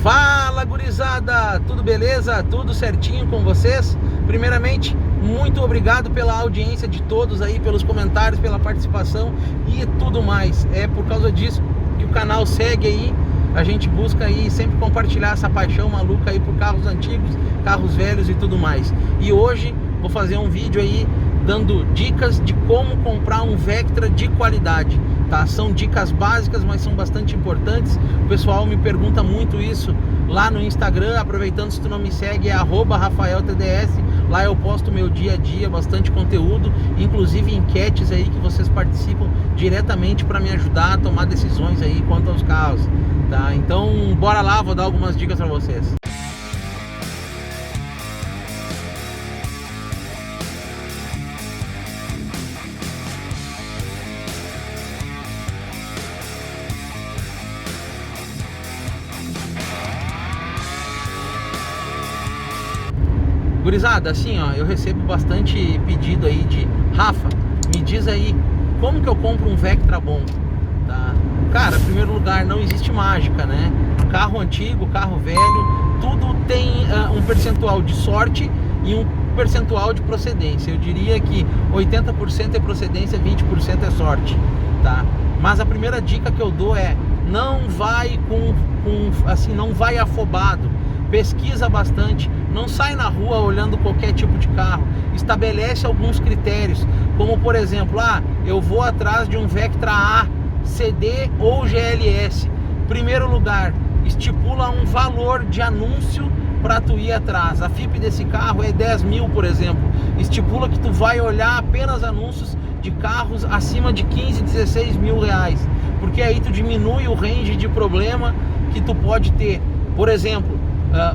Fala, gurizada! Tudo beleza? Tudo certinho com vocês? Primeiramente, muito obrigado pela audiência de todos aí, pelos comentários, pela participação e tudo mais. É por causa disso que o canal segue aí. A gente busca aí sempre compartilhar essa paixão maluca aí por carros antigos, carros velhos e tudo mais. E hoje vou fazer um vídeo aí dando dicas de como comprar um Vectra de qualidade, tá? São dicas básicas, mas são bastante importantes. O pessoal me pergunta muito isso lá no Instagram. Aproveitando, se tu não me segue, é @RafaelTDS. Lá eu posto meu dia a dia, bastante conteúdo, inclusive enquetes aí que vocês participam diretamente para me ajudar a tomar decisões aí quanto aos carros, tá? Então bora lá, vou dar algumas dicas para vocês. Gurizada, assim ó, eu recebo bastante pedido aí de Rafa, me diz aí como que eu compro um Vectra bom, tá? Cara, em primeiro lugar, não existe mágica, né? Carro antigo, carro velho, tudo tem um percentual de sorte e um percentual de procedência. Eu diria que 80% é procedência, 20% é sorte, tá? Mas a primeira dica que eu dou é: não vai não vai afobado. Pesquisa bastante, não sai na rua olhando qualquer tipo de carro. Estabelece alguns critérios, como por exemplo, eu vou atrás de um Vectra A, CD ou GLS. Primeiro lugar, estipula um valor de anúncio para tu ir atrás. A FIP desse carro é 10 mil, por exemplo. Estipula que tu vai olhar apenas anúncios de carros acima de 15, 16 mil reais, porque aí tu diminui o range de problema que tu pode ter. Por exemplo,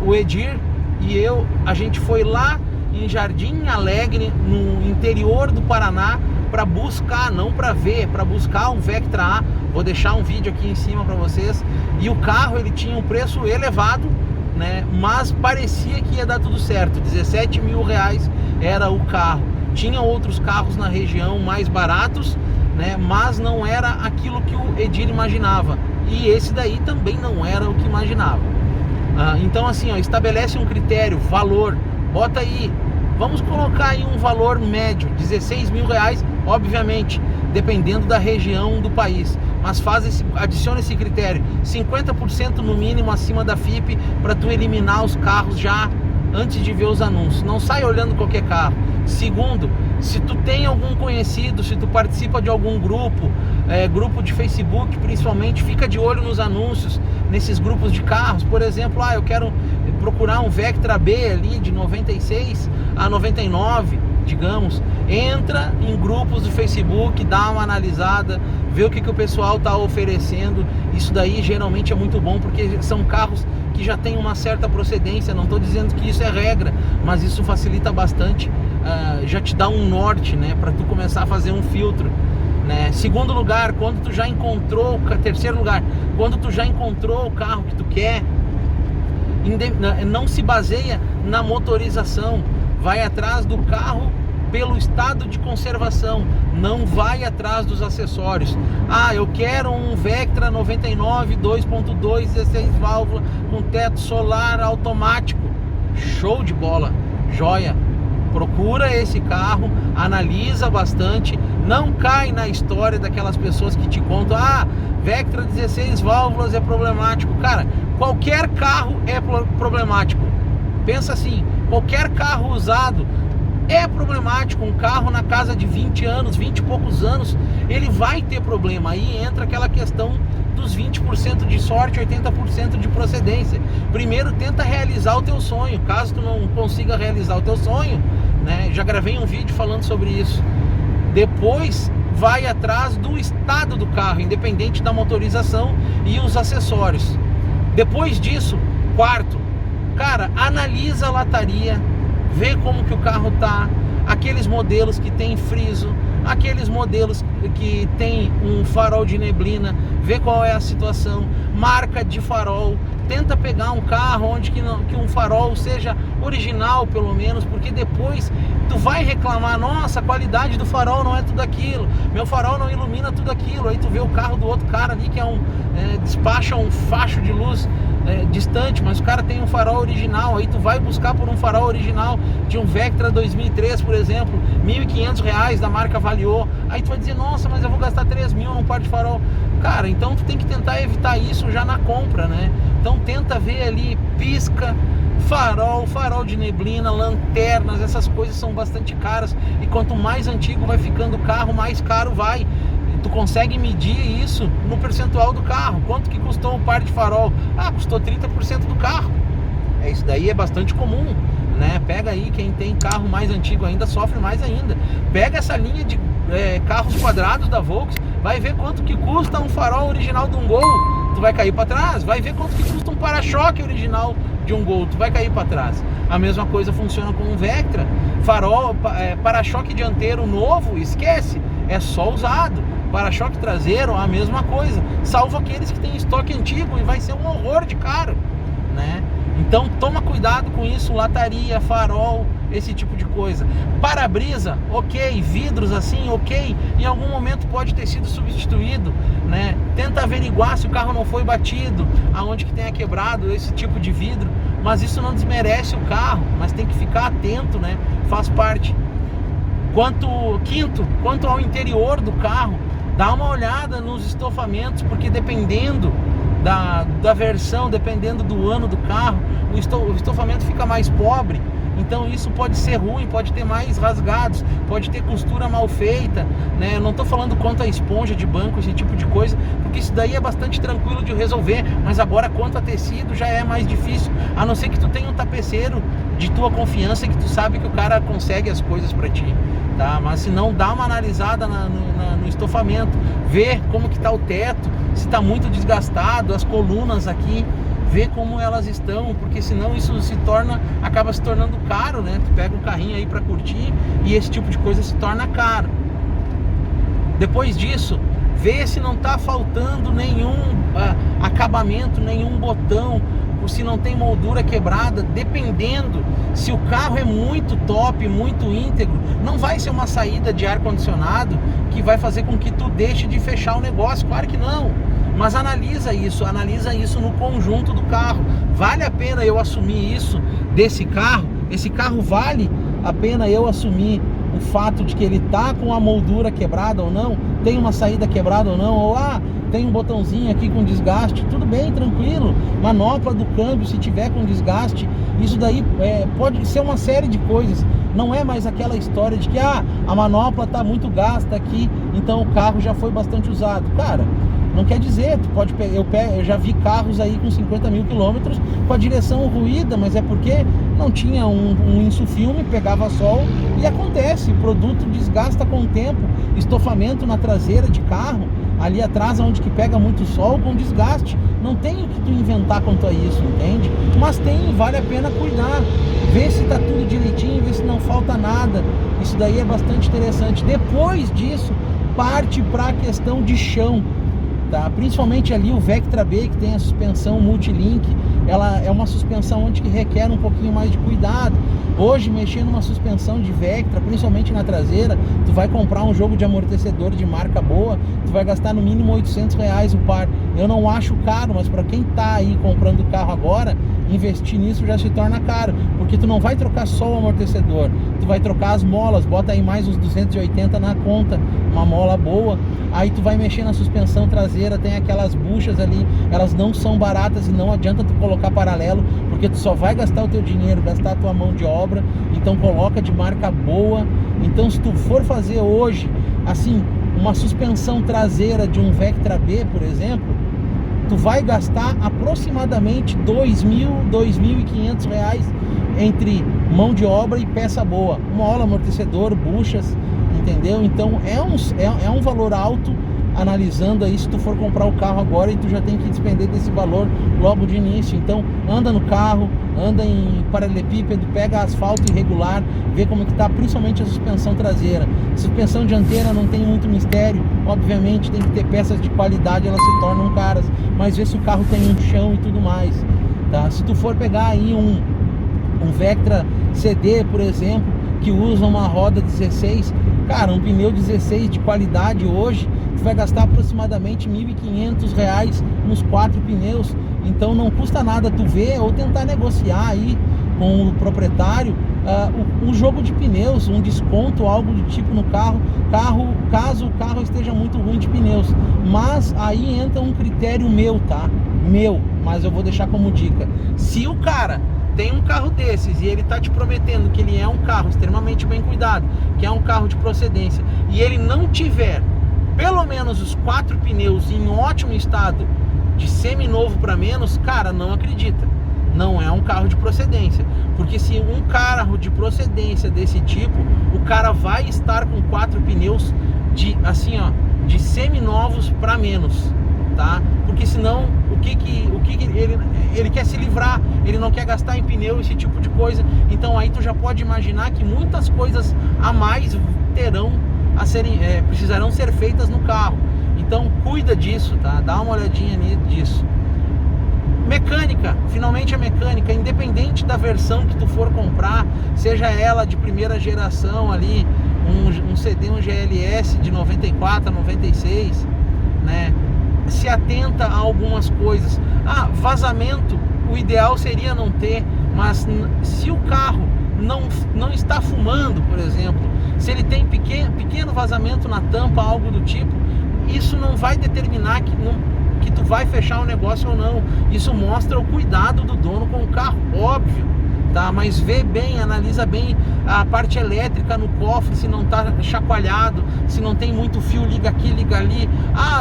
o Edir e a gente foi lá em Jardim Alegre, no interior do Paraná, para buscar, não para ver, para buscar um Vectra A. Vou deixar um vídeo aqui em cima para vocês. E o carro, ele tinha um preço elevado, né? Mas parecia que ia dar tudo certo. 17 mil reais era o carro. Tinha outros carros na região mais baratos, né? Mas não era aquilo que o Edir imaginava. E esse daí também não era o que imaginava. Então assim, estabelece um critério, valor, bota aí, vamos colocar aí um valor médio, 16 mil reais, obviamente, dependendo da região do país, mas adiciona esse critério, 50% no mínimo acima da FIP, para tu eliminar os carros já antes de ver os anúncios. Não sai olhando qualquer carro. Segundo, se tu tem algum conhecido, se tu participa de algum grupo, grupo de Facebook principalmente, fica de olho nos anúncios nesses grupos de carros. Por exemplo, eu quero procurar um Vectra B ali de 96 a 99, digamos. Entra em grupos do Facebook, dá uma analisada, vê o que o pessoal está oferecendo. Isso daí geralmente é muito bom, porque são carros que já tem uma certa procedência. Não estou dizendo que isso é regra, mas isso facilita bastante, já te dá um norte, né, para tu começar a fazer um filtro, né? Segundo lugar, terceiro lugar, quando tu já encontrou o carro que tu quer, não se baseia na motorização, vai atrás do carro pelo estado de conservação, não vai atrás dos acessórios. Eu quero um Vectra 99 2.2 16 válvulas com teto solar automático. Show de bola, joia. Procura esse carro, analisa bastante, não cai na história daquelas pessoas que te contam: Vectra 16 válvulas é problemático. Cara, qualquer carro é problemático. Pensa assim, qualquer carro usado é problemático. Um carro na casa de 20 anos, 20 e poucos anos, ele vai ter problema. Aí entra aquela questão dos 20% de sorte, 80% de procedência. Primeiro tenta realizar o teu sonho. Caso tu não consiga realizar o teu sonho, né, já gravei um vídeo falando sobre isso. Depois vai atrás do estado do carro, independente da motorização e os acessórios. Depois disso, quarto, cara, analisa a lataria, vê como que o carro tá, aqueles modelos que tem friso, aqueles modelos que tem um farol de neblina, vê qual é a situação, marca de farol. Tenta pegar um carro onde que um farol seja original, pelo menos, porque depois tu vai reclamar: nossa, a qualidade do farol não é tudo aquilo, meu farol não ilumina tudo aquilo. Aí tu vê o carro do outro cara ali que despacha um facho de luz distante, mas o cara tem um farol original, aí tu vai buscar por um farol original de um Vectra 2003, por exemplo, R$1.500 da marca Valeo, aí tu vai dizer, nossa, mas eu vou gastar 3.000 num par de farol. Cara, então tu tem que tentar evitar isso já na compra, né? Então tenta ver ali, pisca, farol de neblina, lanternas, essas coisas são bastante caras, e quanto mais antigo vai ficando o carro, mais caro vai. Tu consegue medir isso no percentual do carro. Quanto que custou um par de farol? Ah, custou 30% do carro. Isso daí é bastante comum, né? Pega aí, quem tem carro mais antigo ainda sofre mais ainda. Pega essa linha de carros quadrados da Volks, vai ver quanto que custa um farol original de um Gol, tu vai cair para trás. Vai ver quanto que custa um para-choque original de um Gol, tu vai cair para trás. A mesma coisa funciona com um Vectra. Farol, para-choque dianteiro novo, esquece, é só usado. Para-choque traseiro, a mesma coisa, salvo aqueles que têm estoque antigo, e vai ser um horror de caro, né? Então toma cuidado com isso, lataria, farol, esse tipo de coisa. Para-brisa, ok, vidros assim, ok, em algum momento pode ter sido substituído, né? Tenta averiguar se o carro não foi batido, aonde que tenha quebrado esse tipo de vidro, mas isso não desmerece o carro, mas tem que ficar atento, né? Faz parte. Quanto ao interior do carro, dá uma olhada nos estofamentos, porque dependendo da versão, dependendo do ano do carro, o estofamento fica mais pobre. Então isso pode ser ruim, pode ter mais rasgados, pode ter costura mal feita, né? Eu não estou falando quanto a esponja de banco, esse tipo de coisa, porque isso daí é bastante tranquilo de resolver, mas agora quanto a tecido já é mais difícil, a não ser que tu tenha um tapeceiro de tua confiança, que tu sabe que o cara consegue as coisas para ti, tá? Mas se não, dá uma analisada no estofamento, vê como que tá o teto, se está muito desgastado, as colunas aqui, ver como elas estão, porque senão isso acaba se tornando caro, né? Tu pega um carrinho aí para curtir e esse tipo de coisa se torna caro. Depois disso, vê se não tá faltando nenhum acabamento, nenhum botão, ou se não tem moldura quebrada. Dependendo, se o carro é muito top, muito íntegro, não vai ser uma saída de ar-condicionado que vai fazer com que tu deixe de fechar o negócio, claro que não. Mas analisa isso no conjunto do carro. Vale a pena eu assumir isso desse carro? Esse carro vale a pena eu assumir o fato de que ele tá com a moldura quebrada ou não? Tem uma saída quebrada ou não? Ou tem um botãozinho aqui com desgaste? Tudo bem, tranquilo. Manopla do câmbio, se tiver com desgaste, isso daí pode ser uma série de coisas. Não é mais aquela história de que a manopla tá muito gasta aqui, então o carro já foi bastante usado. Cara, não quer dizer, tu pode pegar, eu já vi carros aí com 50 mil quilômetros com a direção ruída, mas é porque não tinha um insufilme, pegava sol, e acontece, o produto desgasta com o tempo. Estofamento na traseira de carro, ali atrás onde que pega muito sol, com desgaste, não tem o que tu inventar quanto a isso, entende? Mas vale a pena cuidar, ver se tá tudo direitinho, ver se não falta nada. Isso daí é bastante interessante. Depois disso, parte para a questão de chão, tá? Principalmente ali o Vectra B, que tem a suspensão multilink, ela é uma suspensão onde que requer um pouquinho mais de cuidado. Hoje, mexer numa suspensão de Vectra, principalmente na traseira, tu vai comprar um jogo de amortecedor de marca boa, tu vai gastar no mínimo R$800 o par. Eu não acho caro, mas para quem tá aí comprando o carro agora, investir nisso já se torna caro, porque tu não vai trocar só o amortecedor, tu vai trocar as molas, bota aí mais uns 280 na conta, uma mola boa. Aí tu vai mexer na suspensão traseira, tem aquelas buchas ali, elas não são baratas e não adianta tu colocar paralelo, porque tu só vai gastar o teu dinheiro, gastar a tua mão de obra. Então coloca de marca boa. Então se tu for fazer hoje, assim, uma suspensão traseira de um Vectra B, por exemplo, tu vai gastar aproximadamente R$2.000, R$2.500 entre mão de obra e peça boa, mola, amortecedor, buchas, entendeu? Então é um valor alto, analisando aí se tu for comprar o carro agora, e tu já tem que despender desse valor logo de início. Então anda no carro, anda em paralelepípedo, pega asfalto irregular, vê como que tá, principalmente a suspensão traseira. Suspensão dianteira não tem muito mistério, obviamente tem que ter peças de qualidade, elas se tornam caras, mas vê se o carro tem um chão e tudo mais, tá? Se tu for pegar aí um Vectra CD, por exemplo, que usa uma roda 16, cara, um pneu 16 de qualidade hoje, tu vai gastar aproximadamente R$1.500 nos 4 pneus. Então não custa nada tu ver ou tentar negociar aí com o proprietário um jogo de pneus, um desconto, algo do tipo no carro, caso o carro esteja muito ruim de pneus. Mas aí entra um critério meu, tá? Mas eu vou deixar como dica. Se o cara tem um carro desses e ele tá te prometendo que ele é um carro extremamente bem cuidado, que é um carro de procedência, e ele não tiver pelo menos os 4 pneus em ótimo estado, de seminovo para menos, cara, não acredita. Não é um carro de procedência. Porque se um carro de procedência desse tipo, o cara vai estar com 4 pneus de, assim, ó, de seminovos para menos, tá? Porque senão, o que ele quer se livrar, ele não quer gastar em pneu, esse tipo de coisa. Então aí tu já pode imaginar que muitas coisas a mais precisarão ser feitas no carro. Então cuida disso, tá? Dá uma olhadinha nisso. Mecânica, finalmente a mecânica, independente da versão que tu for comprar, seja ela de primeira geração ali, um CD, um GLS de 94 a 96, né? Se atenta a algumas coisas. Vazamento, o ideal seria não ter, mas se o carro não está fumando, por exemplo, se ele tem pequeno vazamento na tampa, algo do tipo, isso não vai determinar que tu vai fechar o negócio ou não. Isso mostra o cuidado do dono com o carro, óbvio, tá? Mas vê bem, analisa bem a parte elétrica no cofre, se não tá chacoalhado, se não tem muito fio, liga aqui, liga ali.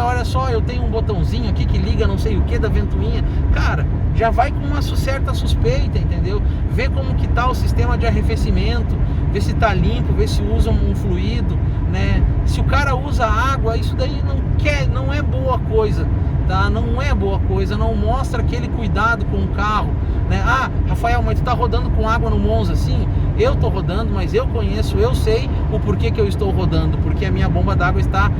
Olha só, eu tenho um botãozinho aqui que liga não sei o que da ventoinha. Cara, já vai com uma certa suspeita, entendeu? Vê como que tá o sistema de arrefecimento, vê se tá limpo, vê se usa um fluido, né? Se o cara usa água, isso daí não é boa coisa, tá? Não é boa coisa, não mostra aquele cuidado com o carro, né? Rafael, mas tu tá rodando com água no Monza? Sim, eu tô rodando, mas eu conheço, eu sei o porquê que eu estou rodando, porque a minha bomba d'água está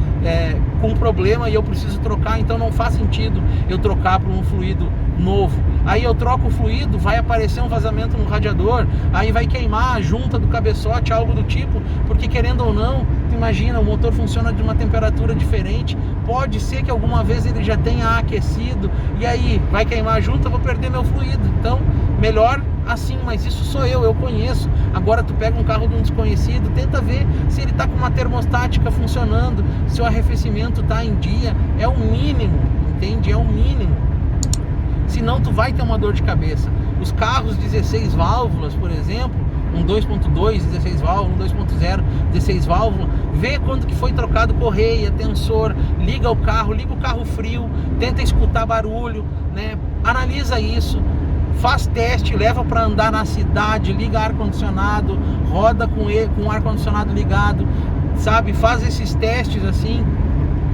com problema e eu preciso trocar, então não faz sentido eu trocar por um fluido novo. Aí eu troco o fluido, vai aparecer um vazamento no radiador, aí vai queimar a junta do cabeçote, algo do tipo, porque querendo ou não, tu imagina, o motor funciona de uma temperatura diferente, pode ser que alguma vez ele já tenha aquecido, e aí vai queimar a junta, eu vou perder meu fluido. Então, melhor assim, mas isso sou eu conheço. Agora tu pega um carro de um desconhecido, tenta ver se ele tá com uma termostática funcionando, se o arrefecimento tá em dia, é o mínimo, entende? É o mínimo. Senão tu vai ter uma dor de cabeça. Os carros 16 válvulas, por exemplo, um 2.2 16 válvulas, um 2.0 16 válvulas, vê quando que foi trocado correia, tensor, liga o carro frio, tenta escutar barulho, né? Analisa isso, faz teste, leva para andar na cidade, liga ar-condicionado, roda com o ar-condicionado ligado, sabe? Faz esses testes assim,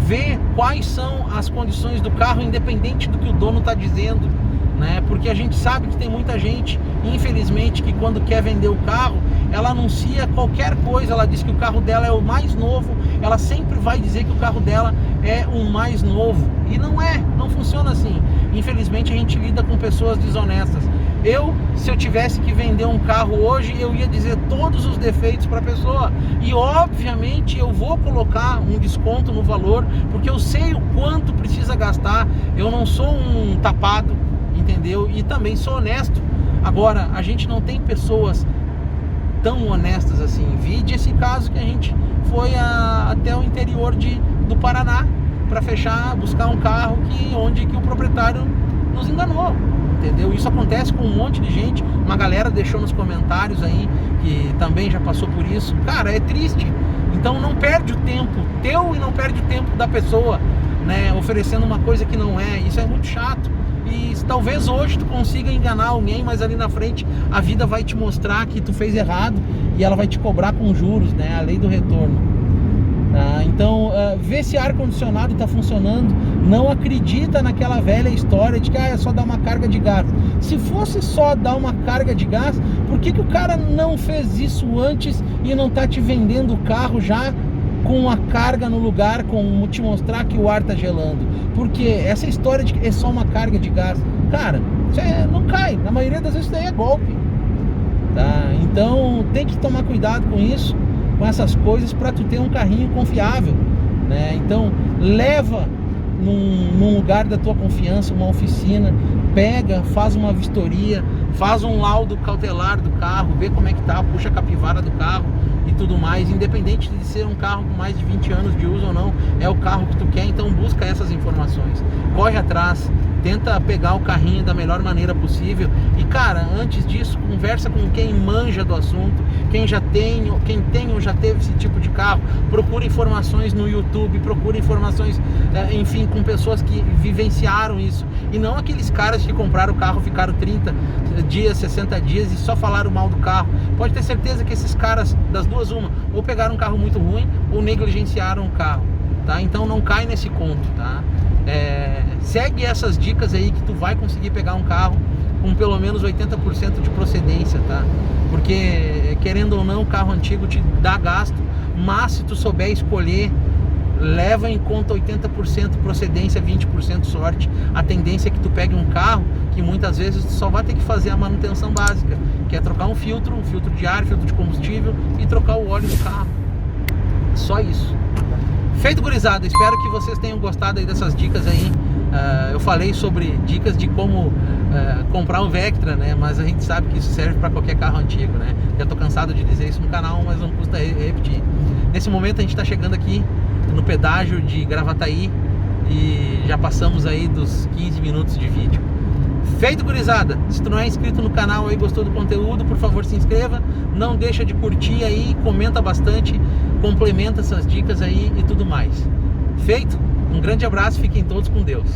vê quais são as condições do carro, independente do que o dono está dizendo, né? Porque a gente sabe que tem muita gente, infelizmente, que quando quer vender o carro, ela anuncia qualquer coisa, ela diz que o carro dela é o mais novo, ela sempre vai dizer que o carro dela é o mais novo, e não funciona assim. Infelizmente a gente lida com pessoas desonestas. Se eu tivesse que vender um carro hoje, eu ia dizer todos os defeitos para a pessoa, e obviamente eu vou colocar um desconto no valor, porque eu sei o quanto precisa gastar. Eu não sou um tapado, entendeu? E também sou honesto. Agora, a gente não tem pessoas tão honestas assim. Vide esse caso que a gente foi até o interior do Paraná para buscar um carro onde o proprietário nos enganou, entendeu? Isso acontece com um monte de gente. Uma galera deixou nos comentários aí que também já passou por isso. Cara, é triste. Então não perde o tempo teu e não perde o tempo da pessoa, né? Oferecendo uma coisa que não é. Isso é muito chato. E talvez hoje tu consiga enganar alguém, mas ali na frente a vida vai te mostrar que tu fez errado e ela vai te cobrar com juros, né? A lei do retorno. Então, vê se ar-condicionado está funcionando. Não acredita naquela velha história de que é só dar uma carga de gás. Se fosse só dar uma carga de gás, por que o cara não fez isso antes e não está te vendendo o carro já com a carga no lugar, com te mostrar que o ar está gelando? Porque essa história de que é só uma carga de gás, cara, isso não cai. Na maioria das vezes isso daí é golpe, tá? Então tem que tomar cuidado com isso, com essas coisas, para tu ter um carrinho confiável, né? Então leva num lugar da tua confiança, uma oficina, pega, faz uma vistoria, faz um laudo cautelar do carro, vê como é que tá, puxa a capivara do carro e tudo mais, independente de ser um carro com mais de 20 anos de uso ou não, é o carro que tu quer, então busca essas informações, corre atrás, tenta pegar o carrinho da melhor maneira possível e, cara, antes disso, conversa com quem manja do assunto, quem tem ou já teve esse tipo de carro, procura informações no YouTube, procura informações, enfim, com pessoas que vivenciaram isso, e não aqueles caras que compraram o carro, ficaram 30 dias, 60 dias e só falaram mal do carro. Pode ter certeza que esses caras, das duas uma, ou pegaram um carro muito ruim ou negligenciaram o carro, tá? Então não cai nesse conto, tá? Segue essas dicas aí que tu vai conseguir pegar um carro com pelo menos 80% de procedência, tá? Porque, querendo ou não, o carro antigo te dá gasto, mas se tu souber escolher, leva em conta 80% procedência, 20% sorte. A tendência é que tu pegue um carro que muitas vezes tu só vai ter que fazer a manutenção básica, que é trocar um filtro de ar, filtro de combustível e trocar o óleo do carro. Só isso. Feito, gurizada, espero que vocês tenham gostado aí dessas dicas aí. Eu falei sobre dicas de como comprar um Vectra, né? Mas a gente sabe que isso serve para qualquer carro antigo, né? Já tô cansado de dizer isso no canal, mas não custa repetir. Nesse momento a gente está chegando aqui no pedágio de Gravataí e já passamos aí dos 15 minutos de vídeo. Feito, gurizada, se tu não é inscrito no canal aí, gostou do conteúdo, por favor se inscreva, não deixa de curtir aí, comenta bastante, complementa essas dicas aí e tudo mais. Feito? Um grande abraço, fiquem todos com Deus.